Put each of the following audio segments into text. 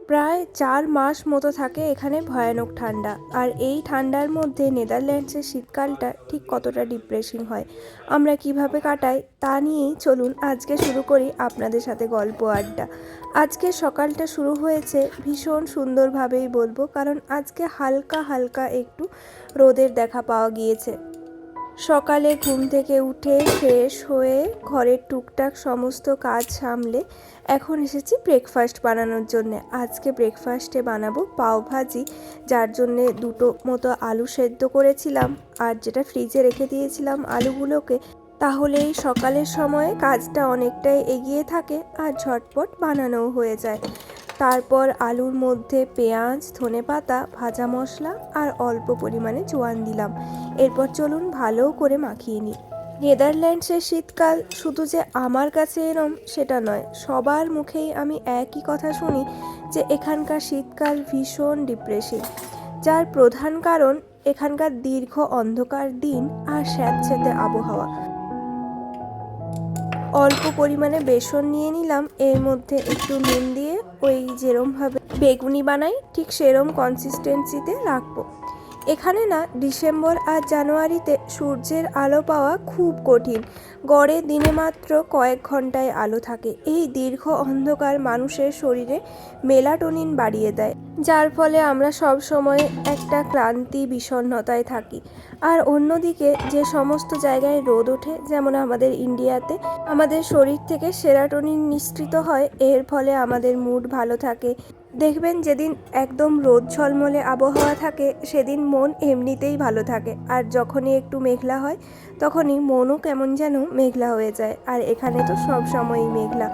প্রায় ৪ মাস মতো থাকে এখানে ভয়ানক ঠান্ডা। আর এই ঠান্ডার মধ্যে নেদারল্যান্ডসের শীতকালটা ঠিক কতটা ডিপ্রেসিং হয়, আমরা কিভাবে কাটাই তা নিয়েই চলুন আজকে শুরু করি আপনাদের সাথে গল্প আড্ডা। আজকে সকালটা শুরু হয়েছে ভীষণ সুন্দরভাবেই বলবো, কারণ আজকে হালকা হালকা একটু রোদের দেখা পাওয়া গিয়েছে। সকালে ঘুম থেকে উঠে ফ্রেশ হয়ে ঘরের টুকটাক সমস্ত কাজ সামলে এখন এসেছি ব্রেকফাস্ট বানানোর জন্যে। আজকে ব্রেকফাস্টে বানাবো পাও ভাজি, যার জন্যে দুটো মতো আলু সেদ্ধ করেছিলাম আর যেটা ফ্রিজে রেখে দিয়েছিলাম আলুগুলোকে। তাহলেই সকালের সময়ে কাজটা অনেকটাই এগিয়ে থাকে আর ঝটপট বানানোও হয়ে যায়। তারপর আলুর মধ্যে পেঁয়াজ, ধনেপাতা, ভাজা মশলা আর অল্প পরিমাণে জোয়ান দিলাম। এরপর চলুন ভালো করে মাখিয়ে নিই। নেদারল্যান্ডসের শীতকাল শুধু যে আমার কাছে এরম সেটা নয়, সবার মুখেই আমি একই কথা শুনি যে এখানকার শীতকাল ভীষণ ডিপ্রেসিং, যার প্রধান কারণ এখানকার দীর্ঘ অন্ধকার দিন আর স্যাঁতসেঁতে আবহাওয়া। অল্প পরিমাণে বেসন নিয়ে নিলাম, এর মধ্যে একটু নুন দিয়ে ওই যেরমভাবে বেগুনি বানাই ঠিক সেরম কনসিস্টেন্সিতে রাখবো। এখানে না ডিসেম্বর আর জানুয়ারিতে সূর্যের আলো পাওয়া খুব কঠিন। গড়ে দিনে মাত্র কয়েক ঘন্টায় আলো থাকে। এই দীর্ঘ অন্ধকার মানুষের শরীরে মেলাটোনিন বাড়িয়ে দেয়, যার ফলে আমরা সব সময় একটা ক্লান্তি বিষণ্ণতায় থাকি। আর অন্যদিকে যে সমস্ত জায়গায় রোদ ওঠে, যেমন আমাদের ইন্ডিয়াতে, আমাদের শরীর থেকে সেরাটোনিন নিঃসৃত হয়, এর ফলে আমাদের মুড ভালো থাকে। দেখবেন যেদিন একদম রোদ ঝলমলে আবহাওয়া থাকে সেদিন মন এমনিতেই ভালো থাকে, আর যখনই একটু মেঘলা হয় তখনই মনও কেমন যেন মেঘলা হয়ে যায়। আর এখানে তো সব সময়ই মেঘলা।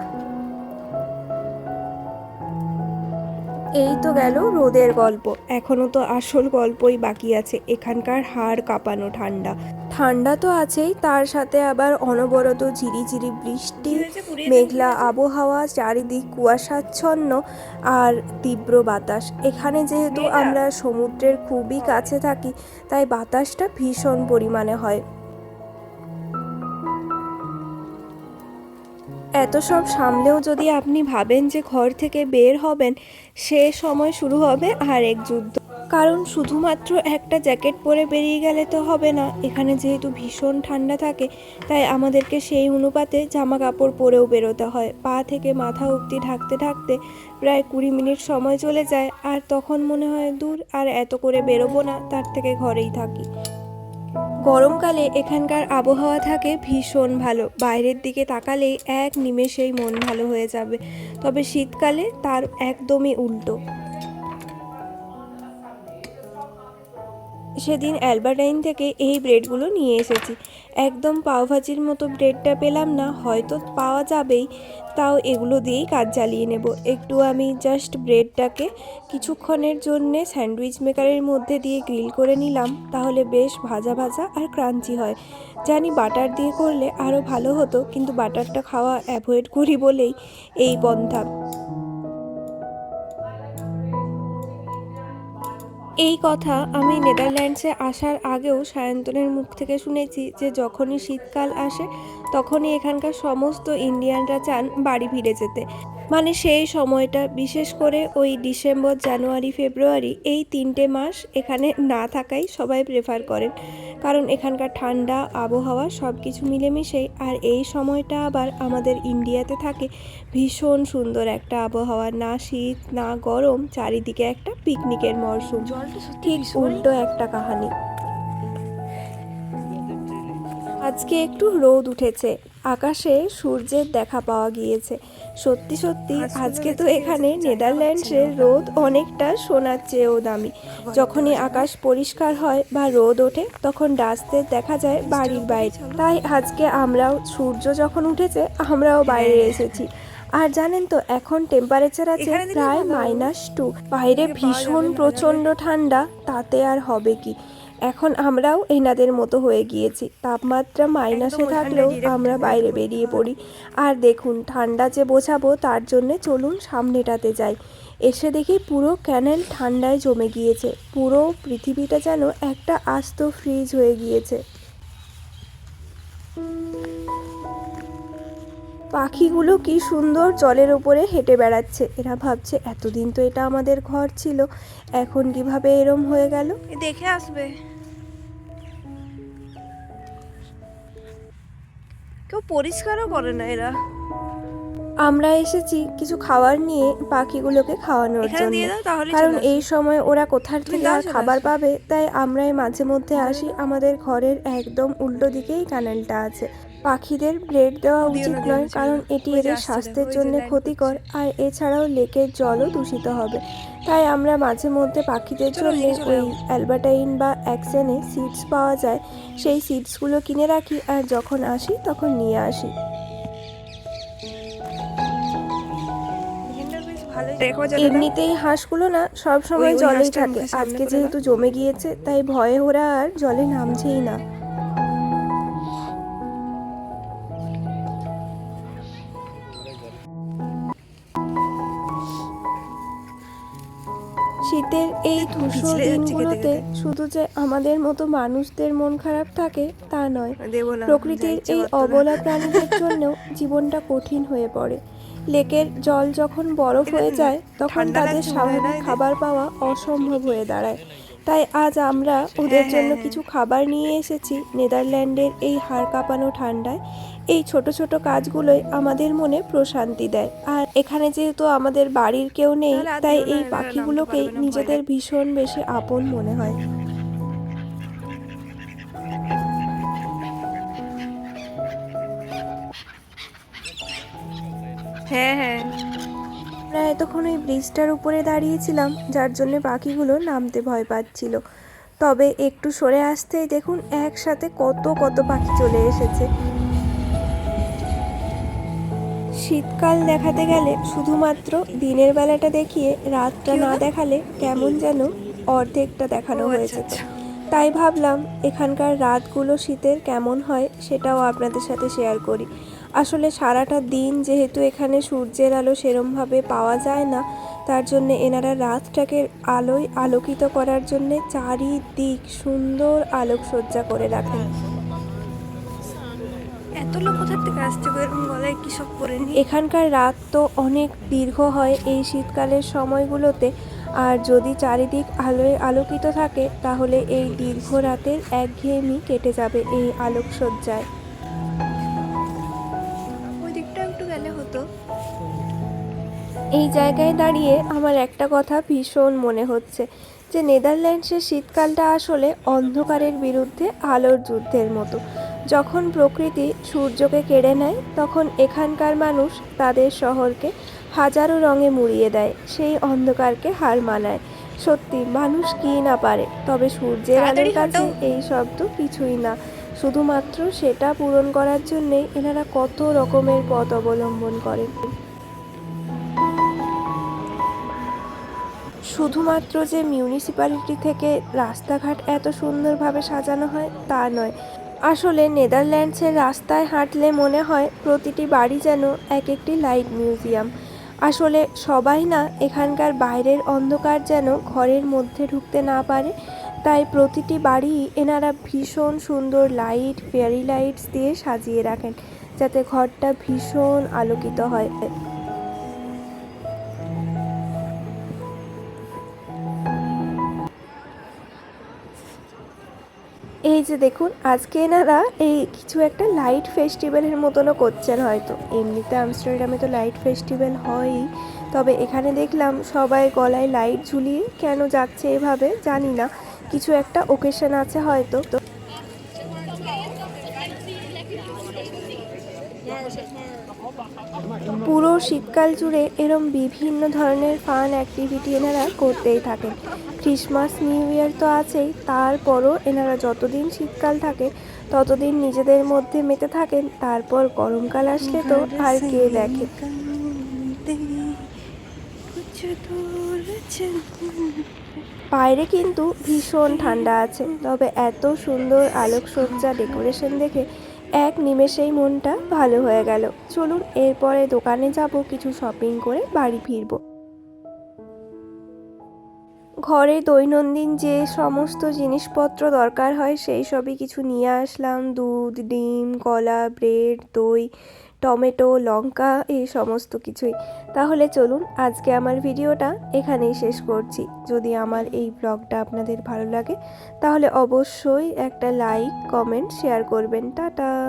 এই তো গেল রোদের গল্প, এখনো তো আসল গল্পই বাকি আছে, এখানকার হাড় কাঁপানো ঠান্ডা। ঠান্ডা তো আছেই, তার সাথে আবার অনবরত ঝিরিঝিরি বৃষ্টি, মেঘলা আবহাওয়া, চারিদিক কুয়াশাচ্ছন্ন আর তীব্র বাতাস। এখানে যেহেতু আমরা সমুদ্রের খুবই কাছে থাকি, তাই বাতাসটা ভীষণ পরিমাণে হয়। এত সব সামলেও যদি আপনি ভাবেন যে ঘর থেকে বের হবেন, সে সময় শুরু হবে আর এক যুদ্ধ। কারণ শুধুমাত্র একটা জ্যাকেট পরে বেরিয়ে গেলে তো হবে না, এখানে যেহেতু ভীষণ ঠান্ডা থাকে তাই আমাদেরকে সেই অনুপাতে জামা কাপড় পরেও বেরোতে হয়। পা থেকে মাথা অবধি ঢাকতে ঢাকতে প্রায় 20 মিনিট সময় চলে যায়, আর তখন মনে হয় দূর আর এত করে বেরোবো না, তার থেকে ঘরেই থাকি। গরমকালে এখানকার আবহাওয়া থাকে ভীষণ ভালো, বাইরের দিকে তাকালেই এক নিমেষেই মন ভালো হয়ে যাবে। তবে শীতকালে তার একদমই উল্টো। সেদিন অ্যালবার্টাইন থেকে এই ব্রেডগুলো নিয়ে এসেছি। একদম পাওভাজির মতো ব্রেডটা পেলাম না, হয়তো পাওয়া যাবেই, তাও এগুলো দিয়েই কাজ চালিয়ে নেব। একটু আমি জাস্ট ব্রেডটাকে কিছুক্ষণের জন্যে স্যান্ডউইচ মেকারের মধ্যে দিয়ে গ্রিল করে নিলাম, তাহলে বেশ ভাজা ভাজা আর ক্রাঞ্চি হয়। জানি বাটার দিয়ে করলে আরও ভালো হতো, কিন্তু বাটারটা খাওয়া অ্যাভয়েড করি বলেই এই পন্থা। এই কথা আমি নেদারল্যান্ডসে আসার আগেও সায়ন্তনের মুখ থেকে শুনেছি যে যখনই শীতকাল আসে তখনই এখানকার সমস্ত ইন্ডিয়ানরা চান বাড়ি ফিরে যেতে। মানে সেই সময়টা বিশেষ করে ওই ডিসেম্বর, জানুয়ারি, ফেব্রুয়ারি, এই 3টে মাস এখানে না থাকাই সবাই প্রেফার করেন, কারণ এখানকার ঠান্ডা আবহাওয়া সব কিছু মিলেমিশেই। আর এই সময়টা আবার আমাদের ইন্ডিয়াতে থাকে ভীষণ সুন্দর একটা আবহাওয়া, না শীত না গরম, চারিদিকে একটা পিকনিকের মরশুম। ঠিক উল্টো একটা কাহিনী। আজকে একটু রোদ উঠেছে, আকাশে সূর্যের দেখা পাওয়া গিয়েছে। সত্যি সত্যি আজকে তো এখানে নেদারল্যান্ডসের রোদ অনেকটা সোনার চেয়েও দামি। যখনই আকাশ পরিষ্কার হয় বা রোদ ওঠে তখন ডাস্টদের দেখা যায় বাড়ির বাইরে। তাই আজকে আমরাও, সূর্য যখন উঠেছে আমরাও বাইরে এসেছি। আর জানেন তো এখন টেম্পারেচার আছে প্রায় -2। বাইরে ভীষণ প্রচণ্ড ঠান্ডা, তাতে আর হবে কি, এখন আমরাও এনাদের মতো হয়ে গিয়েছি। তাপমাত্রা মাইনাসে থাকলেও আমরা বাইরে বেরিয়ে পড়ি। আর দেখুন ঠান্ডা যে বোঝাবো তার জন্যে চলুন সামনেটাতে যাই। এসে দেখি পুরো ক্যানেল ঠান্ডায় জমে গিয়েছে, পুরো পৃথিবীটা যেন একটা আস্ত ফ্রিজ হয়ে গিয়েছে। পাখিগুলো কি সুন্দর জলের ওপরে হেঁটে বেড়াচ্ছে। এরা ভাবছে এতদিন তো এটা আমাদের ঘর ছিল, এখন কিভাবে এরম হয়ে গেল। দেখে আসবে, কেউ পরিষ্কারও করে না এরা। আমরা এসেছি কিছু খাবার নিয়ে পাখিগুলোকে খাওয়ানোর জন্য, কারণ এই সময় ওরা কোথার থেকে আর খাবার পাবে। তাই আমরাই মাঝে মধ্যে আসি। আমাদের ঘরের একদম উল্টো দিকেই ক্যানেলটা আছে। পাখিদের ব্রেড দেওয়া উচিত নয়, কারণ এটি এদের স্বাস্থ্যের জন্য ক্ষতিকর, আর এছাড়াও লেকের জলও দূষিত হবে। তাই আমরা মাঝে মধ্যে পাখিদের জন্য ওই অ্যালবার্টাইন বা অ্যাক্সেনে সিডস পাওয়া যায়, সেই সিডসগুলো কিনে রাখি, আর যখন আসি তখন নিয়ে আসি। এমনিতেই হাঁসগুলো না সব সময় জলেই থাকে, আজকে যেহেতু জমে গিয়েছে তাই ভয়ে ওরা আর জলে নামছেই না। শীতের এই ধূসর দিনগুলোতে শুধু যে আমাদের মতো মানুষদের মন খারাপ থাকে তা নয়, প্রকৃতির এই অবলা প্রাণীদের জন্যও জীবনটা কঠিন হয়ে পড়ে। লেকের জল যখন বরফ হয়ে যায় তখন তাদের স্বাভাবিক খাবার পাওয়া অসম্ভব হয়ে দাঁড়ায়। তাই আজ আমরা ওদের জন্য কিছু খাবার নিয়ে এসেছি। নেদারল্যান্ডের এই হাড় কাঁপানো ঠান্ডায় এই ছোট ছোট কাজগুলোই আমাদের মনে প্রশান্তি দেয়। আর এখানে যেহেতু আমাদের বাড়ির কেউ নেই, তাই এই পাখিগুলোকেই নিজেদের ভীষণ বেশি আপন মনে হয়। হ্যাঁ হ্যাঁ, আমরা এতক্ষণ ওই ব্রিজটার উপরে দাঁড়িয়েছিলাম, যার জন্য পাখিগুলো নামতে ভয় পাচ্ছিল। তবে একটু সরে আসতেই দেখুন একসাথে কত কত পাখি চলে এসেছে। শীতকাল দেখাতে গেলে শুধুমাত্র দিনের বেলাটা দেখিয়ে রাতটা না দেখালে কেমন যেন অর্ধেকটা দেখানো হয়েছে। তাই ভাবলাম এখানকার রাতগুলো শীতের কেমন হয় সেটাও আপনাদের সাথে শেয়ার করি। আসলে সারাটা দিন যেহেতু এখানে সূর্যের আলো সেরমভাবে পাওয়া যায় না, তার জন্যে এনারা রাতটাকে আলোয় আলোকিত করার জন্যে চারিদিক সুন্দর আলোকসজ্জা করে রাখেন। এত লোক কোথার থেকে আসছে এরকম গলায় কি সব পরে নিয়ে। এখানকার রাত তো অনেক দীর্ঘ হয় এই শীতকালের সময়গুলোতে, আর যদি চারিদিক আলোয় আলোকিত থাকে তাহলে এই দীর্ঘ রাতের একঘেয়েমি কেটে যাবে এই আলোকসজ্জায়। ওই দিকটা একটু গেলে হতো। এই জায়গায় দাঁড়িয়ে আমার একটা কথা ভীষণ মনে হচ্ছে যে নেদারল্যান্ডসের শীতকালটা আসলে অন্ধকারের বিরুদ্ধে আলোর যুদ্ধের মতো। যখন প্রকৃতি সূর্যকে কেড়ে নেয় তখন এখানকার মানুষ তাদের শহরকে হাজারো রঙে মুড়িয়ে দেয়, সেই অন্ধকারকে হার মানায়। সত্যি মানুষ কি না পারে, তবে সূর্যের আলোর কাছে এই সব তো কিছুই না। শুধুমাত্র সেটা পূরণ করার জন্যেই এনারা কত রকমের পথ অবলম্বন করেন। শুধুমাত্র যে মিউনিসিপ্যালিটি থেকে রাস্তাঘাট এত সুন্দরভাবে সাজানো হয় তা নয়, আসলে নেদারল্যান্ডসের রাস্তায় হাঁটলে মনে হয় প্রতিটি বাড়ি যেন এক একটি লাইট মিউজিয়াম। আসলে সবাই না এখানকার বাইরের অন্ধকার যেন ঘরের মধ্যে ঢুকতে না পারে, তাই প্রতিটি বাড়ি এনারা ভীষণ সুন্দর লাইট, ফেয়ারি লাইটস দিয়ে সাজিয়ে রাখেন, যাতে ঘরটা ভীষণ আলোকিত হয়। এই যে দেখুন আজকে এনারা এই কিছু একটা লাইট ফেস্টিভ্যালের মতনও করছেন হয়তো। এমনিতে আমস্টারডামে তো লাইট ফেস্টিভ্যাল হয়ই, তবে এখানে দেখলাম সবাই গলায় লাইট ঝুলিয়ে কেন যাচ্ছে এভাবে জানি না, কিছু একটা ওকেশন আছে হয়তো। পুরো শীতকাল জুড়ে এরম বিভিন্ন ধরনের ফান অ্যাক্টিভিটি এনারা করতেই থাকেন। ক্রিসমাস নিউ ইয়ার তো আছেই, তারপরও এনারা যতদিন শীতকাল থাকে ততদিন নিজেদের মধ্যে মেতে থাকেন। তারপর গরমকাল আসলে তো আর কে দেখে। বাইরে কিন্তু ভীষণ ঠান্ডা আছে, তবে এত সুন্দর আলোকসজ্জা ডেকোরেশন দেখে এক নিমেষেই মনটা ভালো হয়ে গেল। চলুন এরপরে দোকানে যাব, কিছু শপিং করে বাড়ি ফিরব। ঘরে দৈনন্দিন যে সমস্ত জিনিসপত্র দরকার হয় সেই সবই কিছু নিয়ে আসলাম। দুধ, ডিম, কলা, ব্রেড, দই, টমেটো, লঙ্কা এই সমস্ত কিছুই। তাহলে চলুন আজকে আমার ভিডিওটা এখানেই শেষ করছি। যদি আমার এই ব্লগটা আপনাদের ভালো লাগে তাহলে অবশ্যই একটা লাইক, কমেন্ট, শেয়ার করবেন। টাটা।